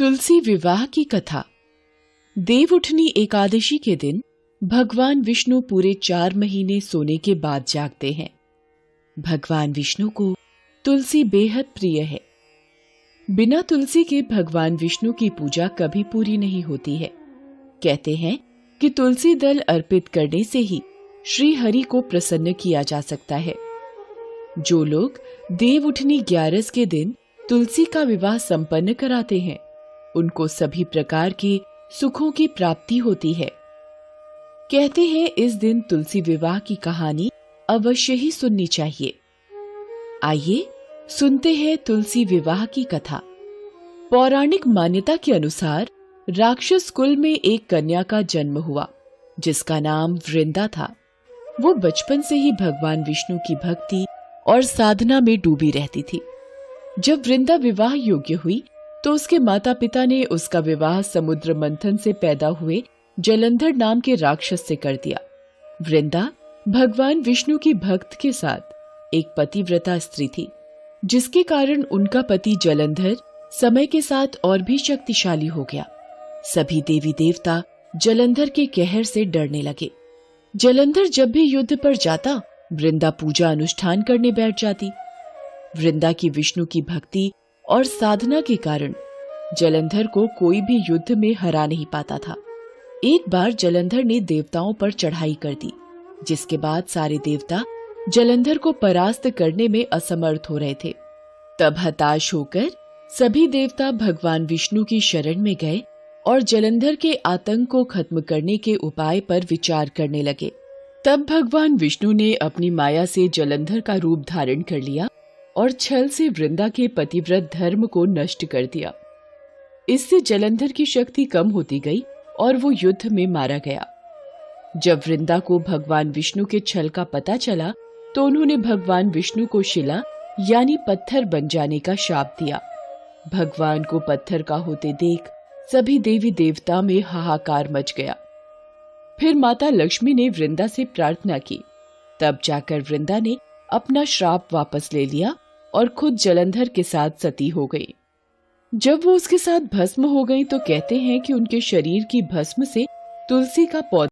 तुलसी विवाह की कथा। देवउठनी एकादशी के दिन भगवान विष्णु पूरे 4 महीने सोने के बाद जागते हैं। भगवान विष्णु को तुलसी बेहद प्रिय है। बिना तुलसी के भगवान विष्णु की पूजा कभी पूरी नहीं होती है। कहते हैं कि तुलसी दल अर्पित करने से ही श्री हरि को प्रसन्न किया जा सकता है। जो लोग देवउठनी 11 के दिन तुलसी का विवाह संपन्न कराते हैं, उनको सभी प्रकार के सुखों की प्राप्ति होती है। कहते हैं इस दिन तुलसी विवाह की कहानी अवश्य ही सुननी चाहिए। आइए सुनते हैं तुलसी विवाह की कथा। पौराणिक मान्यता के अनुसार राक्षस कुल में एक कन्या का जन्म हुआ, जिसका नाम वृंदा था। वो बचपन से ही भगवान विष्णु की भक्ति और साधना में डूबी रहती थी। जब वृंदा विवाह योग्य हुई तो उसके माता पिता ने उसका विवाह समुद्र मंथन से पैदा हुए जलंधर नाम के राक्षस से कर दिया। वृंदा भगवान विष्णु की भक्त के साथ एक पतिव्रता स्त्री थी, जिसके कारण उनका पति जलंधर समय के साथ और भी शक्तिशाली हो गया। सभी देवी देवता जलंधर के कहर से डरने लगे। जलंधर जब भी युद्ध पर जाता, वृंदा पूजा अनुष्ठान करने बैठ जाती। वृंदा की विष्णु की भक्ति और साधना के कारण जलंधर को कोई भी युद्ध में हरा नहीं पाता था। एक बार जलंधर ने देवताओं पर चढ़ाई कर दी, जिसके बाद सारे देवता जलंधर को परास्त करने में असमर्थ हो रहे थे। तब हताश होकर सभी देवता भगवान विष्णु की शरण में गए और जलंधर के आतंक को खत्म करने के उपाय पर विचार करने लगे। तब भगवान विष्णु ने अपनी माया से जलंधर का रूप धारण कर लिया और छल से वृंदा के पतिव्रत धर्म को नष्ट कर दिया। इससे जलंधर की शक्ति कम होती गई और वो युद्ध में मारा गया। जब वृंदा को भगवान विष्णु के छल का पता चला तो उन्होंने भगवान विष्णु को शिला यानी पत्थर बन जाने का शाप दिया। भगवान को पत्थर का होते देख सभी देवी देवता में हाहाकार मच गया। फिर माता लक्ष्मी ने वृंदा से प्रार्थना की। तब जाकर वृंदा ने अपना श्राप वापस ले लिया और खुद जलंधर के साथ सती हो गई। जब वो उसके साथ भस्म हो गई तो कहते हैं कि उनके शरीर की भस्म से तुलसी का पौधा